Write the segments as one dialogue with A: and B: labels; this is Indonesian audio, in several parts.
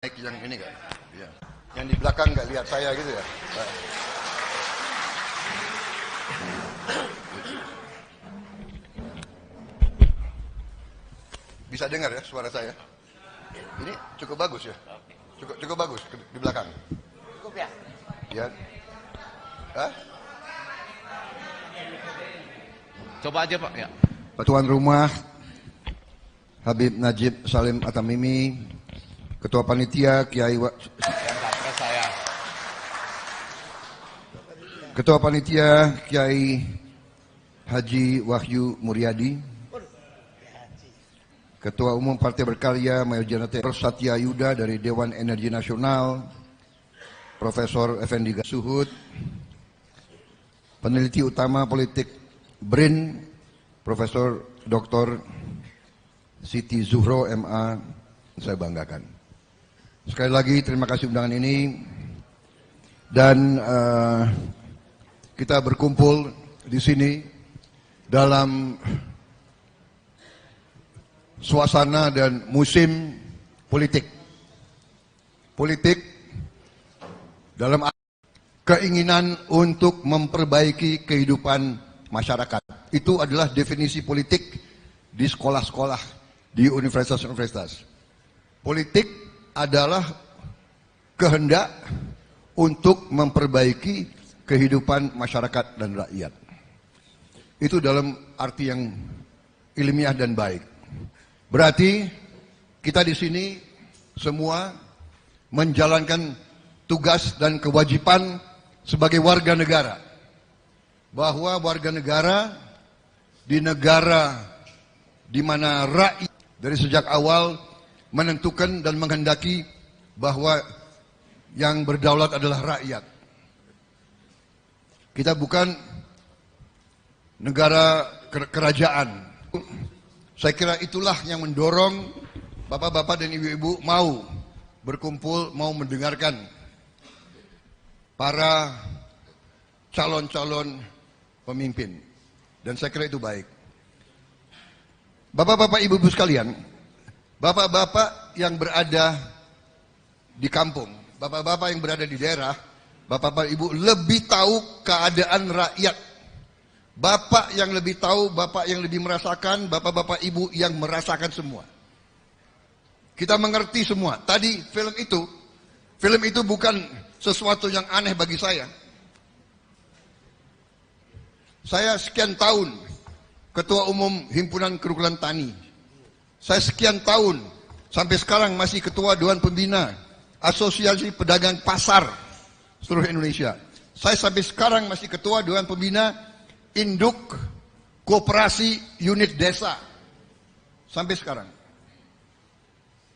A: Naik yang ini kan, ya. Yang di belakang nggak lihat saya gitu ya. Bisa dengar ya suara saya? Ini cukup bagus ya? Cukup bagus di belakang.
B: Cukup ya?
A: Ya. Hah?
C: Coba aja Pak ya.
A: Pak Tuan Rumah Habib Najib Salim Atamimi, Ketua Panitia Ketua Panitia Kiai Haji Wahyu Muryadi, Ketua Umum Partai Berkarya Mayor Janate Satya Yuda dari Dewan Energi Nasional, Profesor Effendi Suhud, Peneliti Utama Politik BRIN, Profesor Dr. Siti Zuhro MA, saya banggakan. Sekali lagi terima kasih undangan ini, dan kita berkumpul di sini dalam suasana dan musim politik. Politik dalam keinginan untuk memperbaiki kehidupan masyarakat. Itu adalah definisi politik di sekolah-sekolah, di universitas-universitas. Politik adalah kehendak untuk memperbaiki kehidupan masyarakat dan rakyat. Itu dalam arti yang ilmiah dan baik. Berarti kita di sini semua menjalankan tugas dan kewajiban sebagai warga negara. Bahwa warga negara di negara di mana rakyat dari sejak awal menentukan dan menghendaki bahwa yang berdaulat adalah rakyat. Kita bukan negara kerajaan. Saya kira itulah yang mendorong bapak-bapak dan ibu-ibu mau berkumpul, mau mendengarkan para calon-calon pemimpin. Dan saya kira itu baik. Bapak-bapak, ibu-ibu sekalian, bapak-bapak yang berada di kampung, bapak-bapak yang berada di daerah, bapak-bapak ibu lebih tahu keadaan rakyat. Bapak yang lebih tahu, bapak yang lebih merasakan, bapak-bapak ibu yang merasakan semua. Kita mengerti semua. Tadi film itu bukan sesuatu yang aneh bagi saya. Saya sekian tahun Ketua Umum Himpunan Kerukunan Tani. Saya sekian tahun sampai sekarang masih Ketua Dewan Pembina Asosiasi Pedagang Pasar seluruh Indonesia. Saya sampai sekarang masih Ketua Dewan Pembina Induk Koperasi Unit Desa. Sampai sekarang.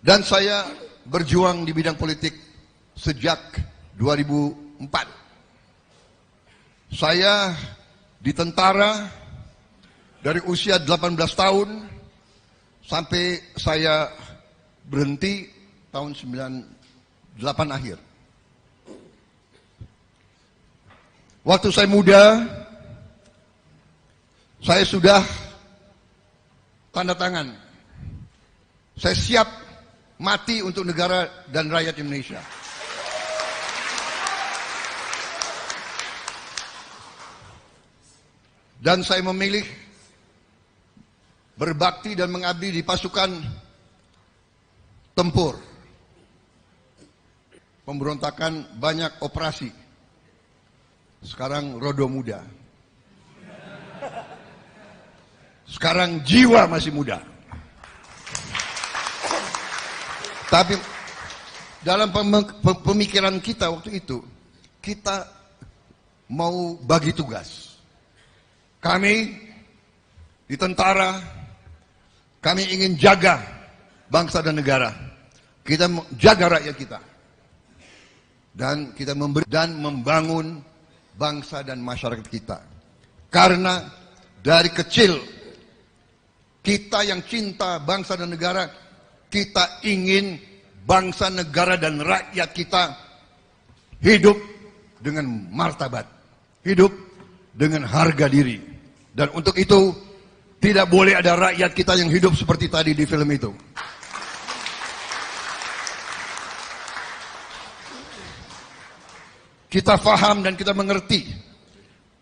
A: Dan saya berjuang di bidang politik sejak 2004. Saya di tentara dari usia 18 tahun sampai saya berhenti tahun 98 akhir. Waktu saya muda, saya sudah tanda tangan. Saya siap mati untuk negara dan rakyat Indonesia. Dan saya memilih berbakti dan mengabdi di pasukan tempur. Pemberontakan banyak operasi. Sekarang rodo muda. Sekarang jiwa masih muda. Tapi dalam pemikiran kita waktu itu, kita mau bagi tugas. Kami di tentara, kami ingin jaga bangsa dan negara. Kita jaga rakyat kita. Dan kita memberi dan membangun bangsa dan masyarakat kita. Karena dari kecil kita yang cinta bangsa dan negara, kita ingin bangsa, negara dan rakyat kita hidup dengan martabat, hidup dengan harga diri. Dan untuk itu tidak boleh ada rakyat kita yang hidup seperti tadi di film itu. kita faham dan kita mengerti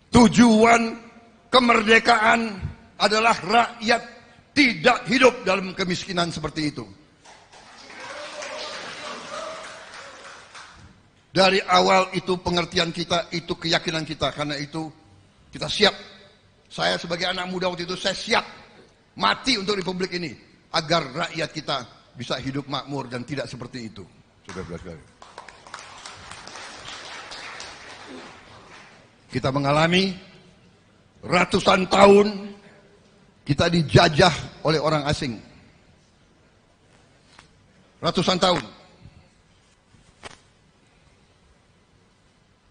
A: tujuan kemerdekaan adalah rakyat tidak hidup dalam kemiskinan seperti itu. Dari awal itu pengertian kita, itu keyakinan kita. Karena itu kita siap. Saya sebagai anak muda waktu itu, saya siap mati untuk republik ini. Agar rakyat kita bisa hidup makmur dan tidak seperti itu. Saudara-saudara. Kita mengalami ratusan tahun kita dijajah oleh orang asing. Ratusan tahun.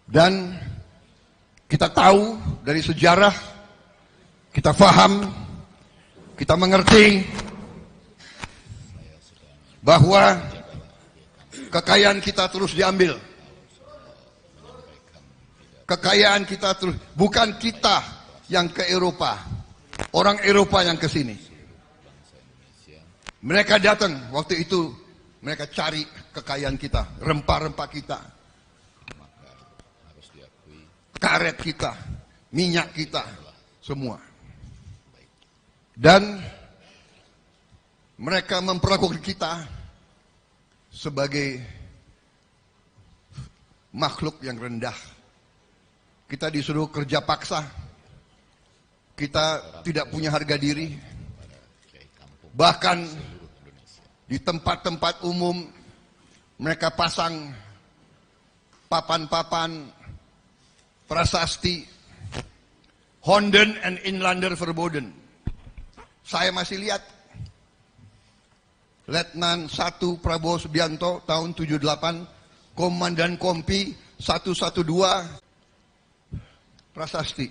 A: Dan kita tahu dari sejarah, kita faham, kita mengerti bahwa kekayaan kita terus diambil. Kekayaan kita terus, bukan kita yang ke Eropa, orang Eropa yang ke sini. Mereka datang waktu itu, mereka cari kekayaan kita, rempah-rempah kita, karet kita, minyak kita, semua. Dan mereka memperlakukan kita sebagai makhluk yang rendah. Kita disuruh kerja paksa. Kita tidak punya harga diri. Bahkan di tempat-tempat umum mereka pasang papan-papan prasasti Honden and Inlander Verboden. Saya masih lihat Letnan 1 Prabowo Subianto tahun 78, Komandan Kompi 112, prasasti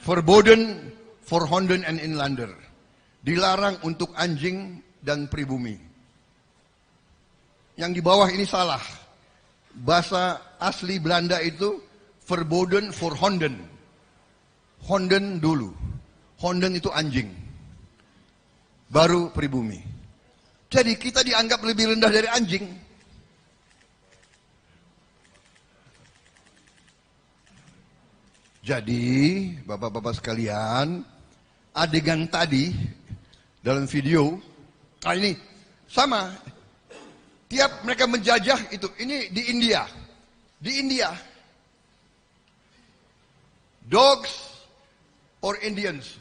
A: Verboden for Honden and Inlander, dilarang untuk anjing dan pribumi. Yang di bawah ini salah, bahasa asli Belanda itu Verboden for Honden. Honden dulu, Honden itu anjing, baru pribumi. Jadi kita dianggap lebih rendah dari anjing. Jadi, bapak-bapak sekalian, adegan tadi dalam video, ini sama. Tiap mereka menjajah itu, ini di India. Di India, dogs or Indians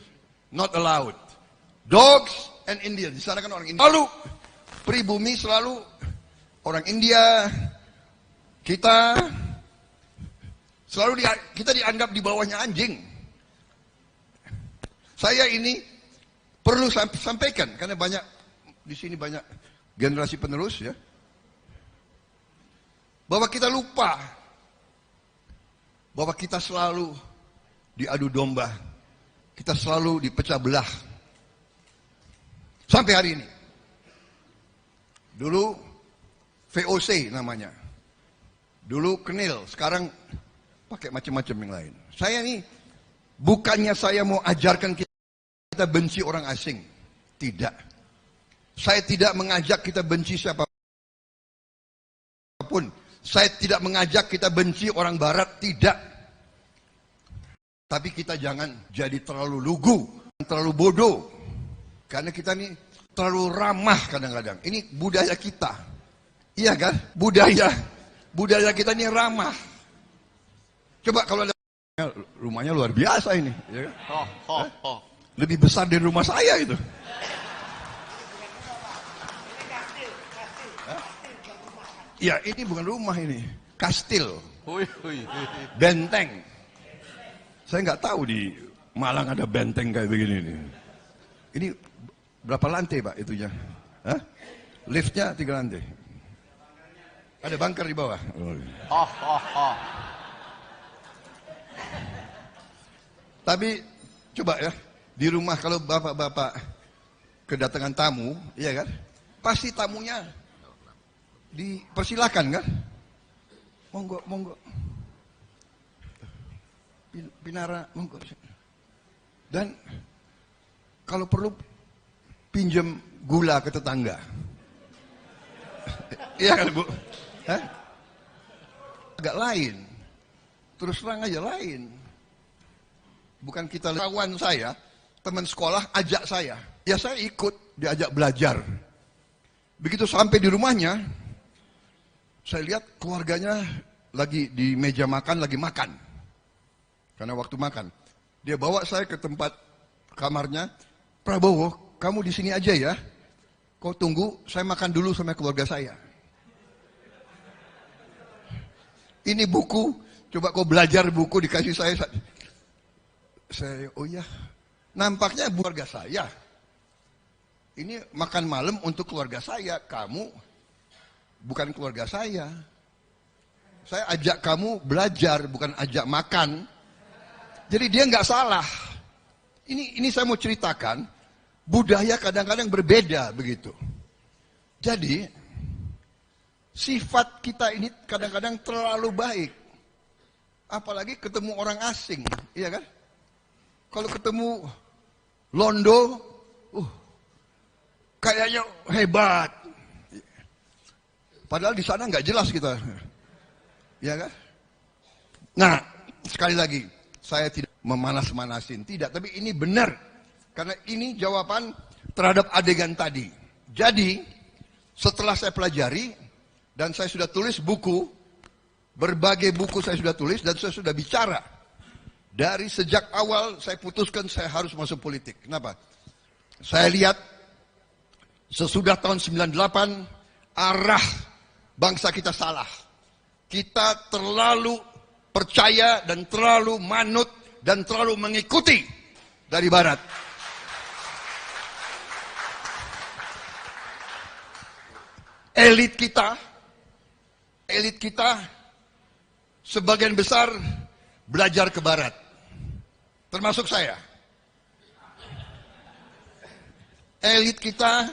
A: not allowed. Dogs and Indians, di sana kan orang India. Lalu pribumi selalu orang India, kita selalu kita dianggap di bawahnya anjing. Saya ini perlu sampaikan karena banyak di sini banyak generasi penerus ya, bahwa kita lupa bahwa kita selalu diadu domba, kita selalu dipecah belah sampai hari ini. Dulu VOC namanya, dulu Kenil, sekarang pakai macam-macam yang lain. Saya ini bukannya saya mau ajarkan kita benci orang asing, tidak. Saya tidak mengajak kita benci siapapun. Saya tidak mengajak kita benci orang barat, tidak. Tapi kita jangan jadi terlalu lugu, terlalu bodoh. Karena kita ini terlalu ramah kadang-kadang. Ini budaya kita. Iya kan? Budaya kita ini ramah. Coba kalau ada rumahnya luar biasa ini, ya kan? Lebih besar dari rumah saya itu. Ya ini bukan rumah ini, kastil, benteng. Saya nggak tahu di Malang ada benteng kayak begini nih. Ini berapa lantai pak itunya? Hah? Liftnya 3 lantai. Ada bunker di bawah. Tapi coba ya, di rumah kalau bapak-bapak kedatangan tamu, iya kan? Pasti tamunya dipersilakan kan? Monggo, monggo. Pinara, monggo. Dan kalau perlu pinjam gula ke tetangga. Iya kan Bu? Hah? agak lain. Terus terang aja lain. Bukan kita kawan saya, teman sekolah ajak saya. Ya saya ikut, diajak belajar. Begitu sampai di rumahnya, saya lihat keluarganya lagi di meja makan, lagi makan. Karena waktu makan. Dia bawa saya ke tempat kamarnya. Prabowo, kamu di sini aja ya. Kau tunggu, saya makan dulu sama keluarga saya. Ini buku, coba kau belajar buku dikasih saya. Saya, oh ya, nampaknya keluarga saya. Ini makan malam untuk keluarga saya. Kamu bukan keluarga saya. Saya ajak kamu belajar, bukan ajak makan. Jadi dia nggak salah. Ini saya mau ceritakan, budaya kadang-kadang berbeda begitu. Jadi sifat kita ini kadang-kadang terlalu baik. Apalagi ketemu orang asing, iya kan? Kalau ketemu Londo, kayaknya hebat. Padahal di sana nggak jelas kita, iya kan? Nah, sekali lagi, saya tidak memanas-manasin, tidak. Tapi ini benar, karena ini jawaban terhadap adegan tadi. Jadi, setelah saya pelajari, dan saya sudah tulis buku, berbagai buku saya sudah tulis, dan saya sudah bicara. Dari sejak awal saya putuskan saya harus masuk politik. Kenapa? Saya lihat sesudah tahun 98 arah bangsa kita salah. Kita terlalu percaya dan terlalu manut dan terlalu mengikuti dari barat. Elit kita sebagian besar belajar ke barat. Termasuk saya. Elit kita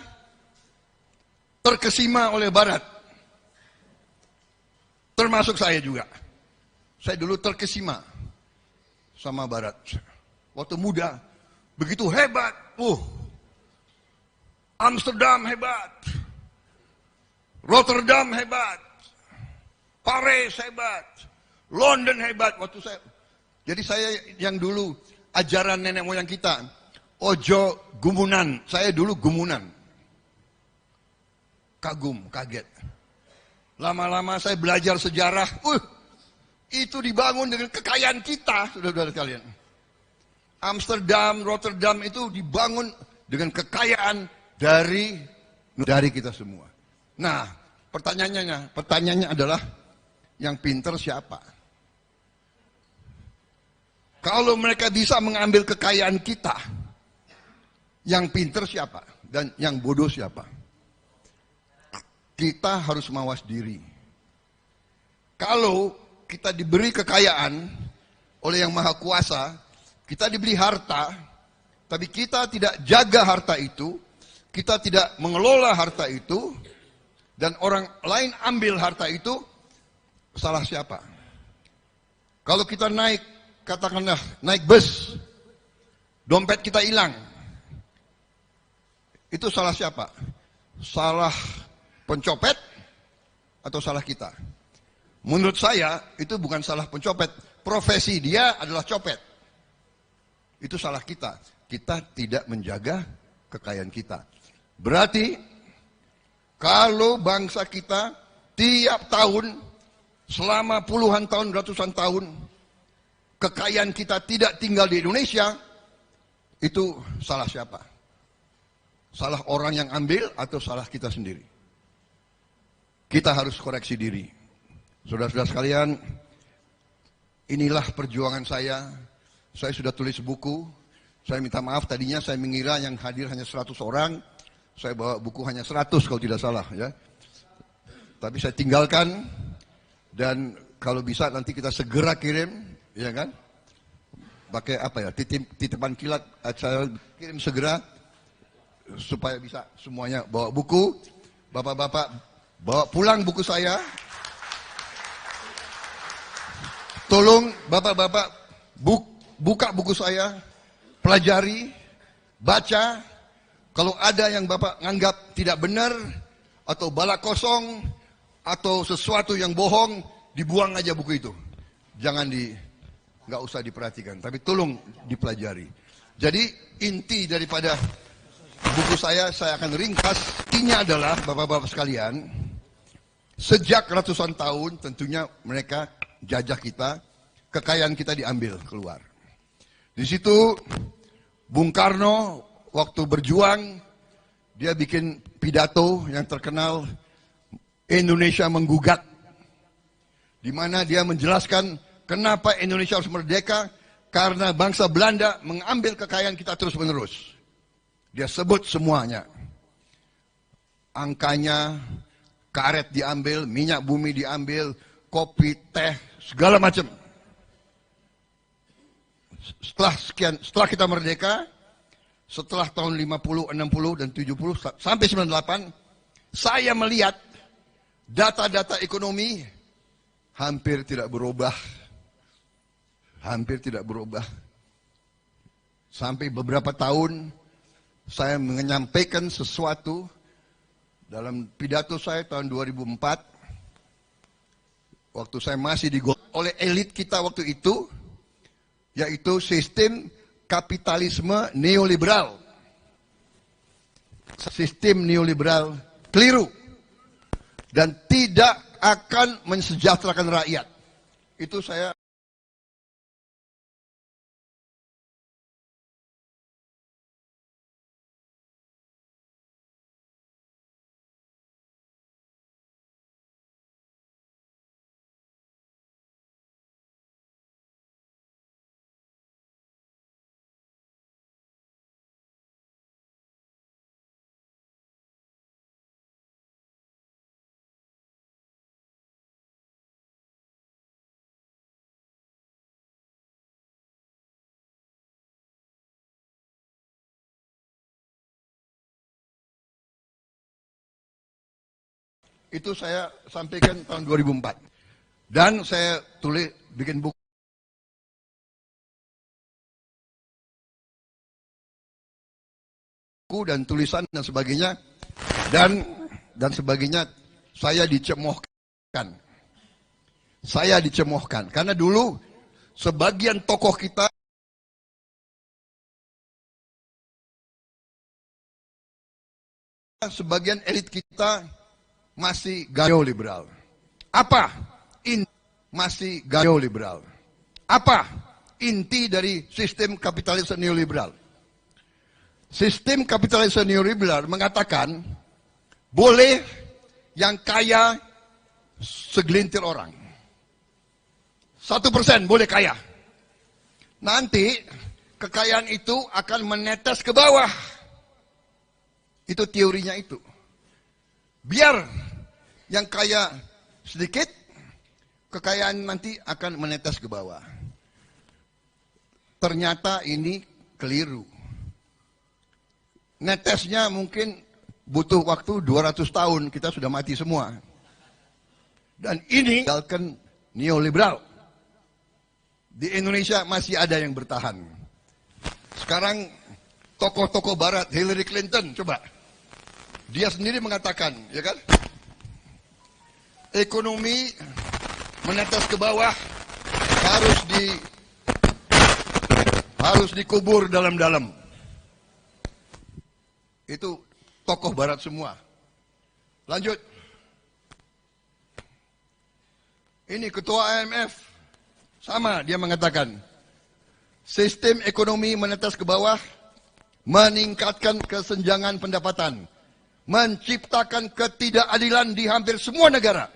A: terkesima oleh barat. Termasuk saya juga. Saya dulu terkesima sama barat. Waktu muda, begitu hebat. Amsterdam hebat. Rotterdam hebat. Paris hebat. London hebat. Waktu saya. Jadi saya yang dulu ajaran nenek moyang kita, ojo gumunan. Saya dulu gumunan. Kagum, kaget. Lama-lama saya belajar sejarah. Itu dibangun dengan kekayaan kita, saudara-saudara kalian. Amsterdam, Rotterdam itu dibangun dengan kekayaan dari kita semua. Nah, pertanyaannya adalah yang pinter siapa? Kalau mereka bisa mengambil kekayaan kita, yang pinter siapa? Dan yang bodoh siapa? Kita harus mawas diri. Kalau kita diberi kekayaan oleh Yang Maha Kuasa, kita diberi harta, tapi kita tidak jaga harta itu, kita tidak mengelola harta itu, dan orang lain ambil harta itu, salah siapa? Kalau kita katakanlah naik bus, dompet kita hilang, itu salah siapa? Salah pencopet atau salah kita? Menurut saya itu bukan salah pencopet, profesi dia adalah copet. Itu salah kita. Kita tidak menjaga kekayaan kita. Berarti kalau bangsa kita tiap tahun selama puluhan tahun, ratusan tahun kekayaan kita tidak tinggal di Indonesia, itu salah siapa? Salah orang yang ambil atau salah kita sendiri? Kita harus koreksi diri. Saudara-saudara sekalian, inilah perjuangan saya. Saya sudah tulis buku. Saya minta maaf, tadinya saya mengira yang hadir hanya 100 orang. Saya bawa buku hanya 100 kalau tidak salah, ya. Tapi saya tinggalkan, dan kalau bisa nanti kita segera kirim, ya kan? Pakai apa ya? Titipan kilat, saya kirim segera supaya bisa semuanya bawa buku. Bapak-bapak bawa pulang buku saya. Tolong bapak-bapak buka buku saya, pelajari, baca. Kalau ada yang bapak anggap tidak benar, atau bala kosong, atau sesuatu yang bohong, dibuang aja buku itu. Jangan nggak usah diperhatikan, tapi tolong dipelajari. Jadi inti daripada buku saya akan ringkas. Intinya adalah bapak-bapak sekalian, sejak ratusan tahun tentunya mereka jajah kita, kekayaan kita diambil keluar. Di situ Bung Karno waktu berjuang, dia bikin pidato yang terkenal, Indonesia menggugat, di mana dia menjelaskan kenapa Indonesia harus merdeka, karena bangsa Belanda mengambil kekayaan kita terus-menerus. Dia sebut semuanya. Angkanya, karet diambil, minyak bumi diambil, kopi, teh, segala macam. Setelah kita merdeka, setelah tahun 50, 60, dan 70, sampai 98, saya melihat data-data ekonomi hampir tidak berubah. Hampir tidak berubah. Sampai beberapa tahun, saya menyampaikan sesuatu dalam pidato saya tahun 2004, waktu saya masih digolong oleh elit kita waktu itu, yaitu sistem kapitalisme neoliberal. Sistem neoliberal keliru dan tidak akan mensejahterakan rakyat. Itu saya sampaikan tahun 2004. Dan saya bikin buku dan tulisan dan sebagainya. Dan sebagainya, saya dicemohkan. Saya dicemohkan. Karena dulu sebagian tokoh kita, sebagian elit kita masih neoliberal. Apa inti dari sistem kapitalisme neoliberal? Sistem kapitalisme neoliberal mengatakan boleh yang kaya segelintir orang. 1% boleh kaya. Nanti kekayaan itu akan menetes ke bawah. Itu teorinya itu. Biar yang kaya sedikit, kekayaan nanti akan menetes ke bawah. Ternyata ini keliru. Netesnya mungkin butuh waktu 200 tahun, kita sudah mati semua. Dan ini adalah neoliberal. Di Indonesia masih ada yang bertahan. Sekarang tokoh-tokoh barat, Hillary Clinton, coba. Dia sendiri mengatakan, ya kan? Ekonomi menetes ke bawah, harus dikubur dalam-dalam. Itu tokoh barat semua. Lanjut. Ini ketua IMF, sama dia mengatakan, sistem ekonomi menetes ke bawah, meningkatkan kesenjangan pendapatan, menciptakan ketidakadilan di hampir semua negara.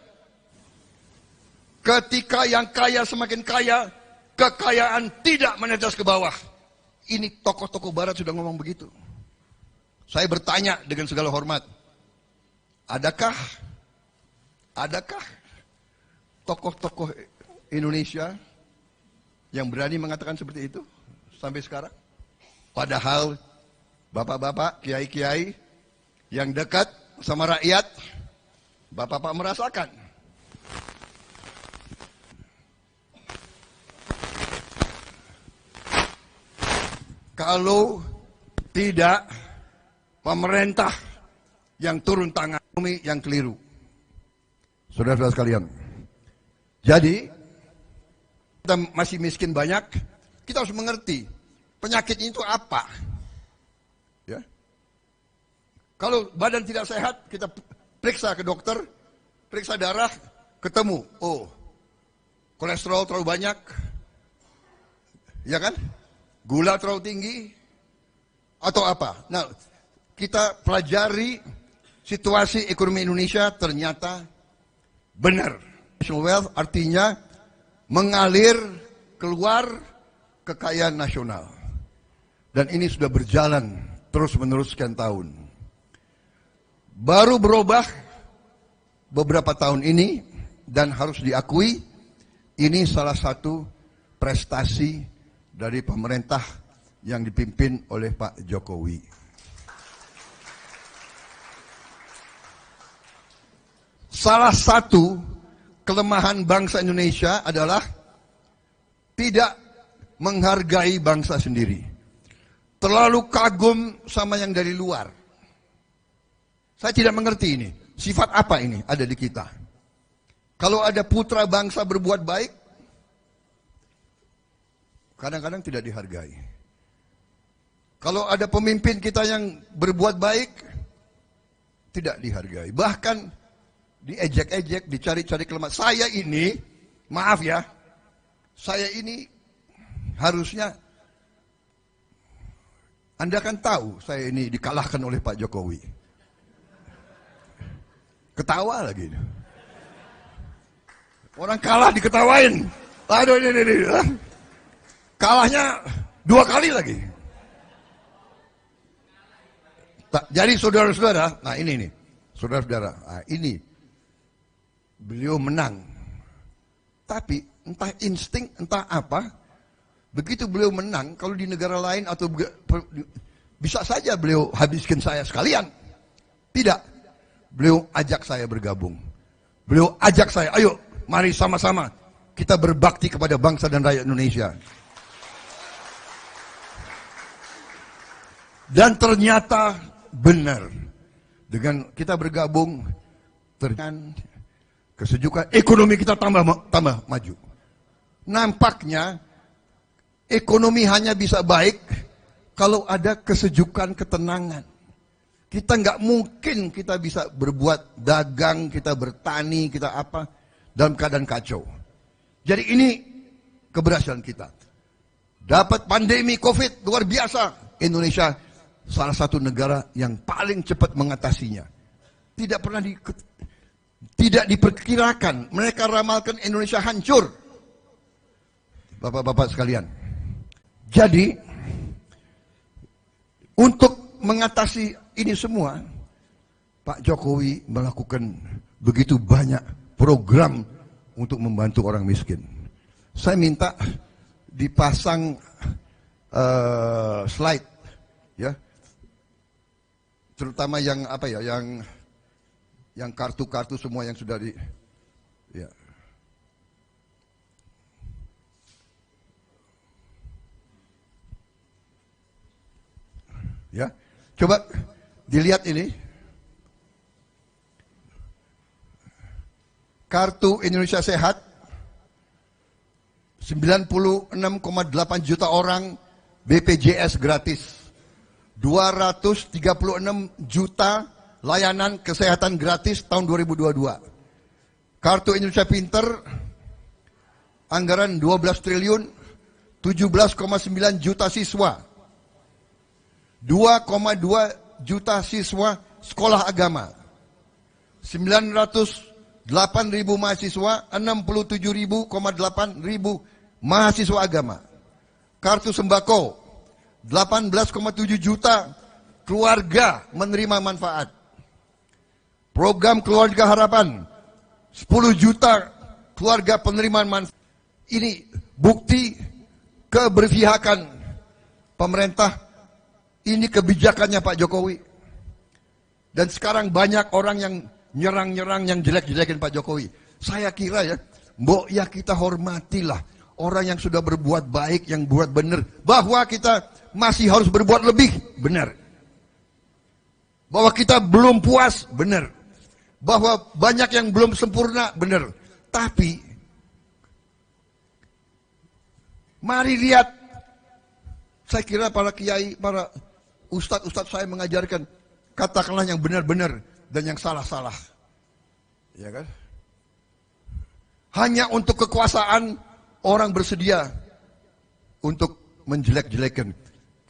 A: Ketika yang kaya semakin kaya, kekayaan tidak menetes ke bawah. Ini tokoh-tokoh barat sudah ngomong begitu. Saya bertanya dengan segala hormat, adakah tokoh-tokoh Indonesia yang berani mengatakan seperti itu sampai sekarang? Padahal bapak-bapak, kiai-kiai yang dekat sama rakyat, bapak-bapak merasakan. Kalau tidak pemerintah yang turun tangan, yang keliru. Saudara-saudara sekalian, Jadi, kita masih miskin banyak, kita harus mengerti penyakitnya itu apa. Ya. Kalau badan tidak sehat, kita periksa ke dokter, periksa darah, ketemu, oh, kolesterol terlalu banyak, ya kan? Gula terlalu tinggi, atau apa. Nah, kita pelajari situasi ekonomi Indonesia ternyata benar. National wealth artinya mengalir keluar kekayaan nasional. Dan ini sudah berjalan terus-menerus sekian tahun. Baru berubah beberapa tahun ini dan harus diakui ini salah satu prestasi dari pemerintah yang dipimpin oleh Pak Jokowi. Salah satu kelemahan bangsa Indonesia adalah tidak menghargai bangsa sendiri. Terlalu kagum sama yang dari luar. Saya tidak mengerti ini. Sifat apa ini ada di kita? Kalau ada putra bangsa berbuat baik, kadang-kadang tidak dihargai. Kalau ada pemimpin kita yang berbuat baik, tidak dihargai. Bahkan diejek-ejek, dicari-cari kelemahan. Saya ini, maaf ya, saya ini harusnya, Anda kan tahu saya ini dikalahkan oleh Pak Jokowi. Ketawa lagi. Orang kalah diketawain. Aduh ini. Kalahnya 2 kali lagi. Jadi saudara-saudara, nah ini nih, saudara-saudara, nah ini beliau menang. Tapi entah insting, entah apa, begitu beliau menang, kalau di negara lain atau bisa saja beliau habiskan saya sekalian. Tidak. Beliau ajak saya bergabung. Beliau ajak saya, ayo mari sama-sama kita berbakti kepada bangsa dan rakyat Indonesia. Dan ternyata benar. Dengan kita bergabung, ternyata kesejukan ekonomi kita tambah maju. Nampaknya ekonomi hanya bisa baik kalau ada kesejukan, ketenangan. Kita nggak mungkin kita bisa berbuat dagang, kita bertani, kita apa dalam keadaan kacau. Jadi ini keberhasilan kita. Dapat pandemi COVID luar biasa. Indonesia salah satu negara yang paling cepat mengatasinya. Tidak diperkirakan. Mereka ramalkan Indonesia hancur. Bapak-bapak sekalian. Jadi untuk mengatasi ini semua, Pak Jokowi melakukan begitu banyak program untuk membantu orang miskin. Saya minta dipasang slide, ya, terutama yang apa ya, yang kartu-kartu semua yang sudah di, ya. Ya, coba dilihat ini. Kartu Indonesia Sehat 96,8 juta orang BPJS gratis. 236 juta layanan kesehatan gratis tahun 2022. Kartu Indonesia Pinter anggaran 12 triliun, 17,9 juta siswa. 2,2 juta siswa sekolah agama, 908.000 mahasiswa, 67.800 mahasiswa agama. Kartu sembako, 18,7 juta keluarga menerima manfaat. Program Keluarga Harapan, 10 juta keluarga penerimaan manfaat. Ini bukti keberpihakan pemerintah. Ini kebijakannya Pak Jokowi. Dan sekarang banyak orang yang nyerang-nyerang, yang jelek-jelekin Pak Jokowi. Saya kira ya, mbok ya kita hormatilah orang yang sudah berbuat baik, yang buat benar. Bahwa kita masih harus berbuat lebih, benar. Bahwa kita belum puas, benar. Bahwa banyak yang belum sempurna, benar. Tapi Mari lihat. Saya kira para kiai, para ustadz-ustadz saya mengajarkan, katakanlah yang benar-benar dan yang salah-salah. Ya kan? Hanya untuk kekuasaan orang bersedia untuk menjelek-jelekan.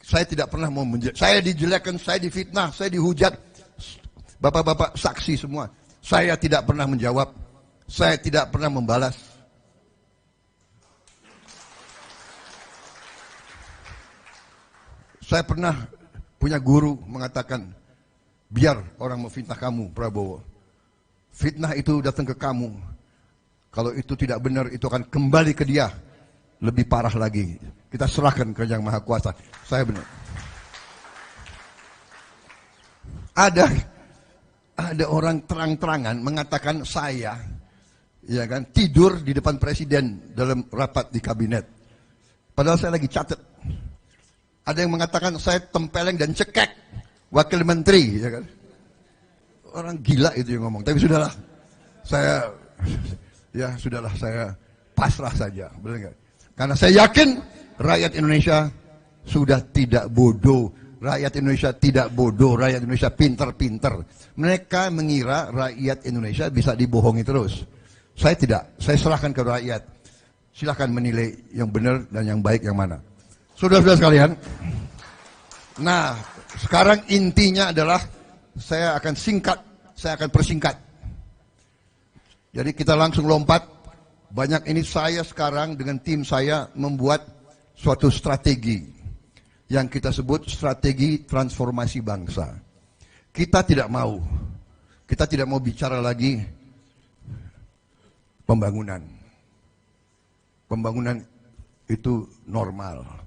A: Saya tidak pernah mau menjelek. Saya dijelekkan, saya difitnah, saya dihujat. Bapak-bapak saksi semua. Saya tidak pernah menjawab. Saya tidak pernah membalas. Saya pernah punya guru mengatakan, biar orang memfitnah kamu, Prabowo. Fitnah itu datang ke kamu. Kalau itu tidak benar, itu akan kembali ke dia. Lebih parah lagi. Kita serahkan ke Yang Maha Kuasa. Saya benar. Ada orang terang-terangan mengatakan saya, ya kan, tidur di depan presiden dalam rapat di kabinet. Padahal saya lagi catat. Ada yang mengatakan saya tempeleng dan cekek wakil menteri, ya kan? Orang gila itu yang ngomong. Tapi sudahlah, saya pasrah saja, benar nggak? Karena saya yakin rakyat Indonesia sudah tidak bodoh. Rakyat Indonesia tidak bodoh, rakyat Indonesia pinter-pinter. Mereka mengira rakyat Indonesia bisa dibohongi terus. Saya tidak, saya serahkan ke rakyat. Silahkan menilai yang benar dan yang baik yang mana. Saudara-saudara sekalian, nah sekarang intinya adalah saya akan persingkat. Jadi kita langsung lompat. Banyak ini saya sekarang dengan tim saya membuat suatu strategi yang kita sebut strategi transformasi bangsa. Kita tidak mau bicara lagi pembangunan. Pembangunan itu normal.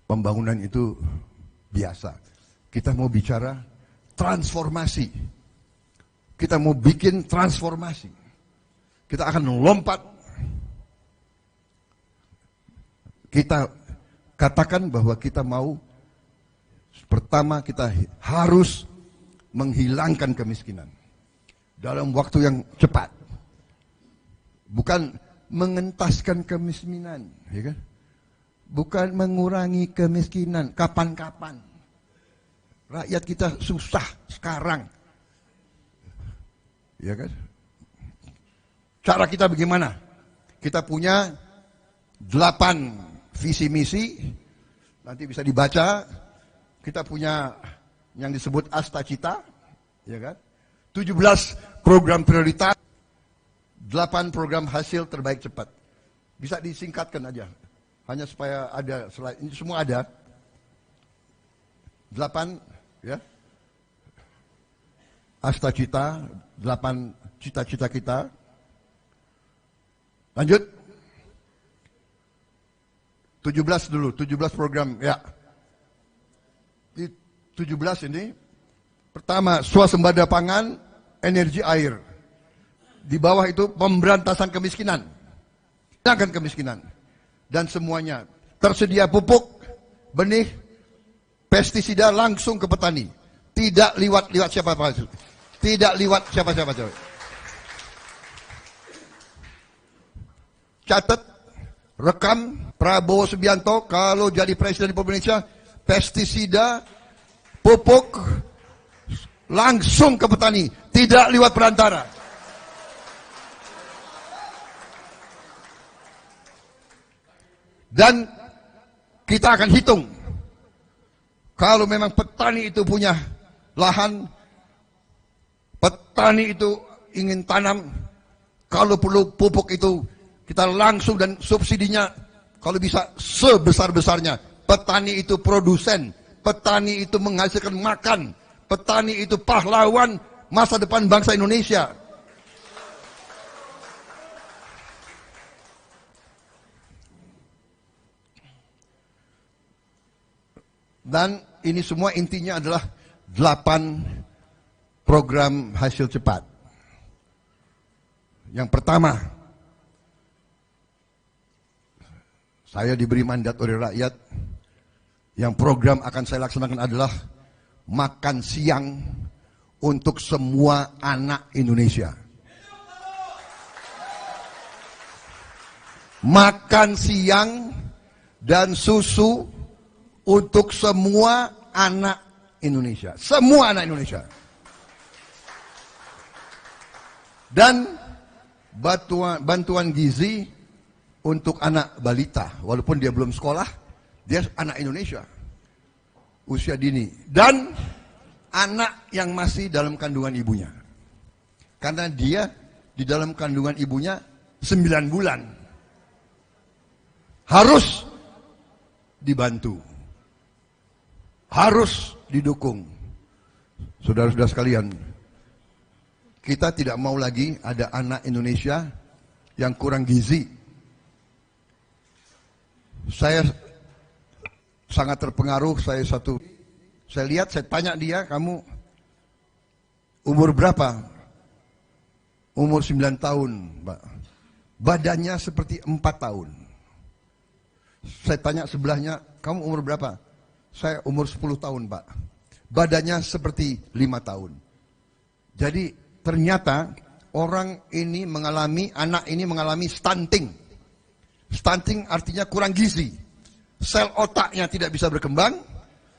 A: Pembangunan itu biasa. Kita mau bicara transformasi. Kita mau bikin transformasi. Kita akan lompat. Kita katakan bahwa kita mau, pertama kita harus menghilangkan kemiskinan dalam waktu yang cepat. Bukan mengentaskan kemiskinan, ya kan? Bukan mengurangi kemiskinan kapan-kapan. Rakyat kita susah sekarang. Ya kan? Cara kita bagaimana? Kita punya 8 visi misi. Nanti bisa dibaca. Kita punya yang disebut Asta Cita, ya kan? 17 program prioritas, 8 program hasil terbaik cepat. Bisa disingkatkan aja. Hanya supaya ada slide. Ini semua ada. 8, ya. Asta Cita, 8 cita-cita kita. Lanjut. 17 dulu, 17 program, ya. Di 17 ini, pertama, swasembada pangan, energi air. Di bawah itu pemberantasan kemiskinan. Hilangkan kemiskinan. Dan semuanya tersedia pupuk, benih, pestisida langsung ke petani. Tidak liwat siapa-siapa. Tidak liwat siapa-siapa. Catat, rekam, Prabowo Subianto kalau jadi Presiden Republik Indonesia, pestisida, pupuk langsung ke petani, tidak liwat perantara. Dan kita akan hitung, kalau memang petani itu punya lahan, petani itu ingin tanam, kalau perlu pupuk itu kita langsung dan subsidinya kalau bisa sebesar-besarnya. Petani itu produsen, petani itu menghasilkan makan, petani itu pahlawan masa depan bangsa Indonesia. Dan ini semua intinya adalah 8 program hasil cepat. Yang pertama, saya diberi mandat oleh rakyat, yang program akan saya laksanakan adalah makan siang untuk semua anak Indonesia. Makan siang dan susu untuk semua anak Indonesia. Semua anak Indonesia. Dan bantuan gizi untuk anak balita, walaupun dia belum sekolah, dia anak Indonesia, usia dini, dan anak yang masih dalam kandungan ibunya, karena dia di dalam kandungan ibunya 9 bulan, harus dibantu, harus didukung. Saudara-saudara sekalian, kita tidak mau lagi ada anak Indonesia yang kurang gizi. Saya sangat terpengaruh, saya lihat, saya tanya dia, kamu umur berapa? Umur 9 tahun, Pak. Badannya seperti 4 tahun. Saya tanya sebelahnya, kamu umur berapa? Saya umur 10 tahun, Pak. Badannya seperti 5 tahun. Jadi ternyata anak ini mengalami stunting. Stunting artinya kurang gizi. Sel otaknya tidak bisa berkembang,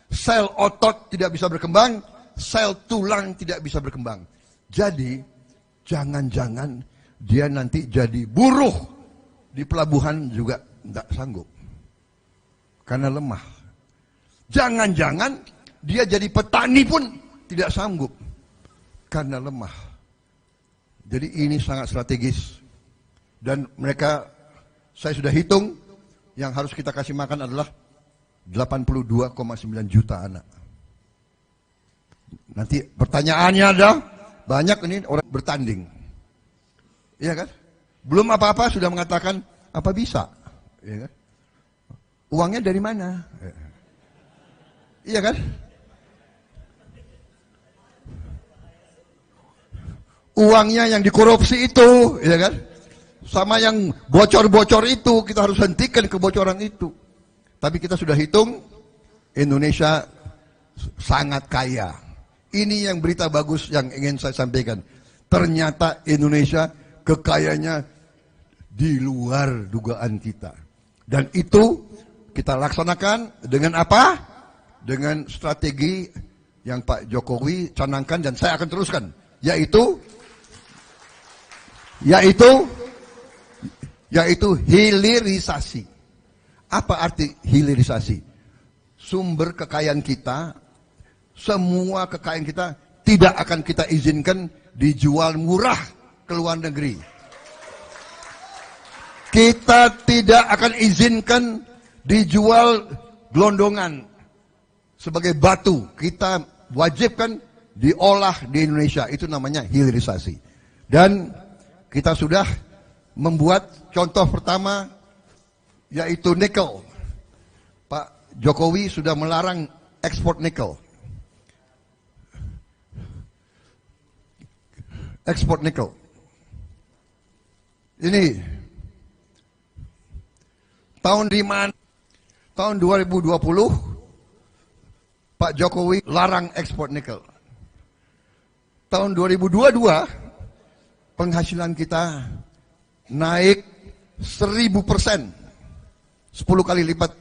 A: sel otot tidak bisa berkembang, sel tulang tidak bisa berkembang. Jadi, jangan-jangan dia nanti jadi buruh di pelabuhan juga tidak sanggup. Karena lemah. Jangan-jangan dia jadi petani pun tidak sanggup. Karena lemah. Jadi ini sangat strategis. Dan mereka, saya sudah hitung, yang harus kita kasih makan adalah 82,9 juta anak. Nanti pertanyaannya adalah, banyak ini orang bertanding. Iya kan? Belum apa-apa sudah mengatakan, apa bisa? Iya kan? Uangnya dari mana? Iya kan? Uangnya yang dikorupsi itu, ya kan? Sama yang bocor-bocor itu, kita harus hentikan kebocoran itu. Tapi kita sudah hitung, Indonesia sangat kaya. Ini yang berita bagus yang ingin saya sampaikan. Ternyata Indonesia kekayaannya di luar dugaan kita. Dan itu kita laksanakan dengan apa? Dengan strategi yang Pak Jokowi canangkan dan saya akan teruskan. Yaitu hilirisasi. Apa arti hilirisasi? Sumber kekayaan kita, semua kekayaan kita tidak akan kita izinkan dijual murah ke luar negeri. Kita tidak akan izinkan dijual gelondongan sebagai batu. Kita wajibkan diolah di Indonesia. Itu namanya hilirisasi. Dan kita sudah membuat contoh pertama, yaitu nikel. Pak Jokowi sudah melarang ekspor nikel. Ekspor nikel. Ini tahun 2020 Pak Jokowi larang ekspor nikel. Tahun 2022 penghasilan kita naik 1000%, 10 kali lipat,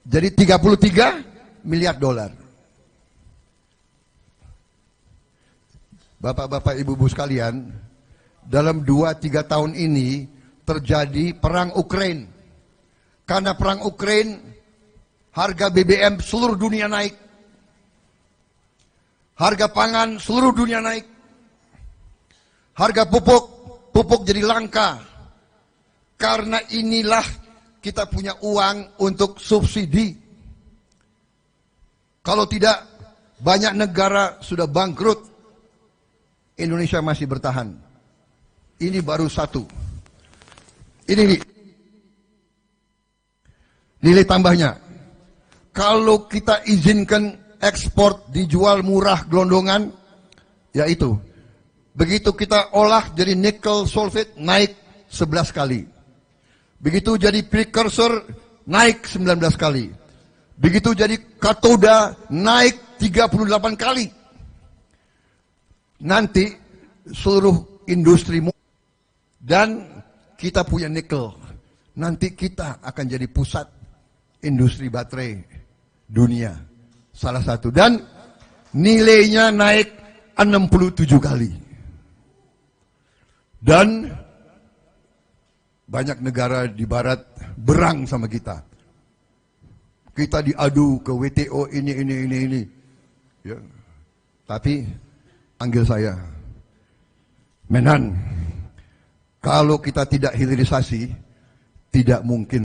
A: jadi 33 miliar dolar. Bapak-bapak, ibu-ibu sekalian, dalam 2-3 tahun ini terjadi perang Ukraina. Karena perang Ukraina, harga BBM seluruh dunia naik. Harga pangan seluruh dunia naik. Harga pupuk jadi langka. Karena inilah kita punya uang untuk subsidi. Kalau tidak, banyak negara sudah bangkrut. Indonesia masih bertahan. Ini baru satu. Ini nilai tambahnya. Kalau kita izinkan ekspor dijual murah gelondongan, yaitu begitu kita olah jadi nickel sulfate naik 11 kali. Begitu jadi precursor naik 19 kali. Begitu jadi katoda naik 38 kali. Nanti seluruh industri dan kita punya nikel. Nanti kita akan jadi pusat industri baterai dunia. Salah satu. Dan nilainya naik 67 kali. Dan banyak negara di barat berang sama kita. Kita diadu ke WTO ini. Ya. Tapi panggil saya, Menan, kalau kita tidak hilirisasi, tidak mungkin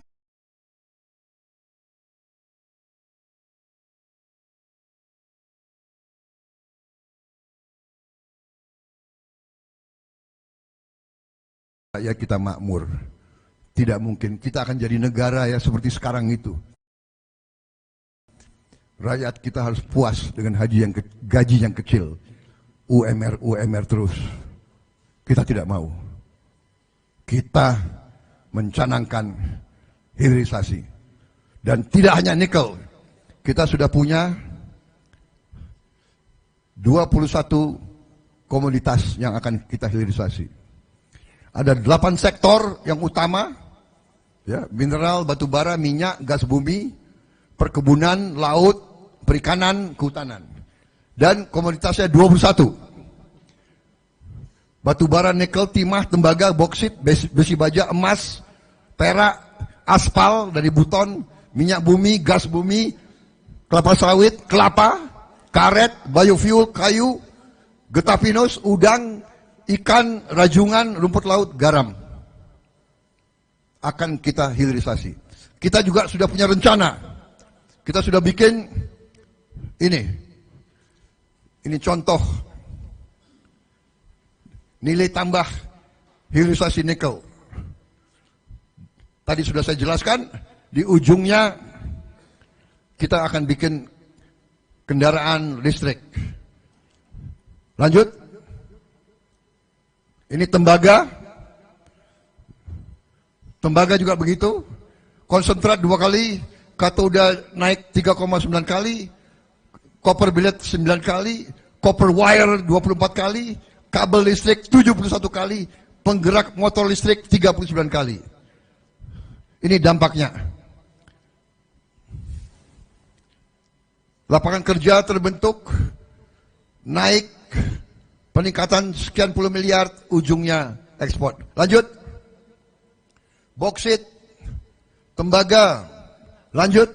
A: ya kita makmur. Tidak mungkin kita akan jadi negara ya seperti sekarang itu. Rakyat kita harus puas dengan gaji yang kecil. UMR terus. Kita tidak mau. Kita mencanangkan hilirisasi. Dan tidak hanya nikel. Kita sudah punya 21 komoditas yang akan kita hilirisasi. Ada 8 sektor yang utama. Ya, mineral, batu bara, minyak, gas bumi, perkebunan, laut, perikanan, kehutanan. Dan komoditasnya 21. Batu bara, nikel, timah, tembaga, boksit, besi baja, emas, perak, aspal dari Buton, minyak bumi, gas bumi, kelapa sawit, kelapa, karet, biofuel, kayu, getah pinus, udang, ikan, rajungan, rumput laut, garam. Akan kita hilirisasi. Kita juga sudah punya rencana. Kita sudah bikin ini contoh nilai tambah hilirisasi nikel. Tadi sudah saya jelaskan, di ujungnya kita akan bikin kendaraan listrik. Lanjut. Ini tembaga. Tembaga juga begitu. Konsentrat 2 kali, katoda naik 3,9 kali, copper billet 9 kali, copper wire 24 kali, kabel listrik 71 kali, penggerak motor listrik 39 kali. Ini dampaknya. Lapangan kerja terbentuk, naik, peningkatan sekian puluh miliar, ujungnya ekspor. Lanjut. Boksit, tembaga, lanjut.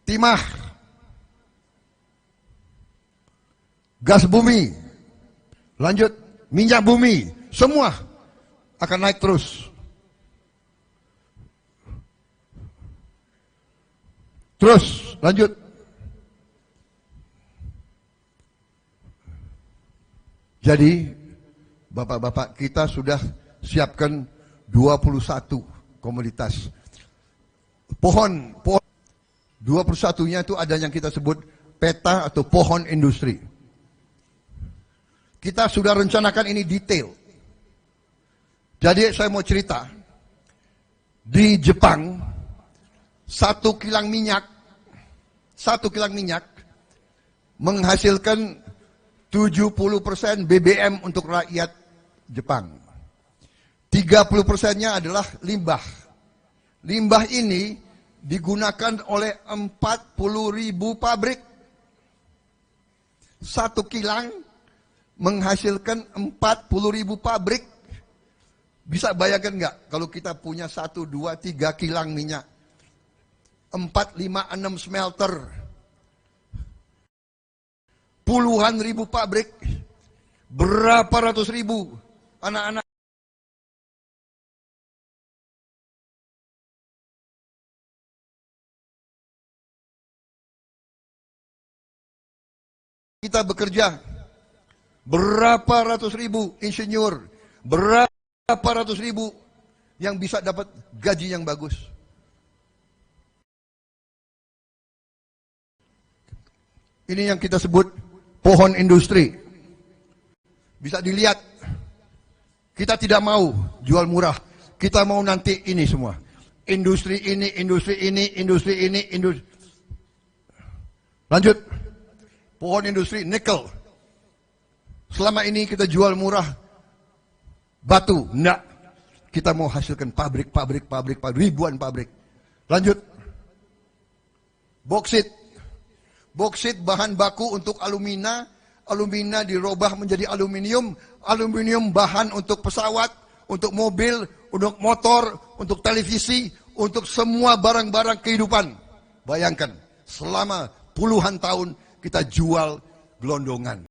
A: Timah, gas bumi, lanjut. Minyak bumi, semua akan naik terus. Terus, lanjut. Jadi, bapak-bapak, kita sudah siapkan 21 komoditas. Pohon 21-nya itu ada yang kita sebut peta atau pohon industri. Kita sudah rencanakan ini detail. Jadi saya mau cerita. Di Jepang, 1 kilang minyak menghasilkan 70% BBM untuk rakyat Jepang. 30%-nya adalah limbah. Limbah ini digunakan oleh 40.000 pabrik. 1 kilang menghasilkan 40.000 pabrik. Bisa bayangkan nggak kalau kita punya 1, 2, 3 kilang minyak, 4, 5, 6 smelter, puluhan ribu pabrik, berapa ratus ribu anak-anak. Kita bekerja, berapa ratus ribu insinyur, berapa ratus ribu yang bisa dapat gaji yang bagus. Ini yang kita sebut pohon industri. Bisa dilihat, kita tidak mau jual murah, kita mau nanti ini semua. Industri ini, industri ini, industri ini, industri. Lanjut. Pohon industri nikel. Selama ini kita jual murah batu, enggak. Kita mau hasilkan pabrik, ribuan pabrik. Lanjut. Boksit. Boksit bahan baku untuk alumina. Alumina dirubah menjadi aluminium. Aluminium bahan untuk pesawat, untuk mobil, untuk motor, untuk televisi, untuk semua barang-barang kehidupan. Bayangkan, selama puluhan tahun kita jual gelondongan.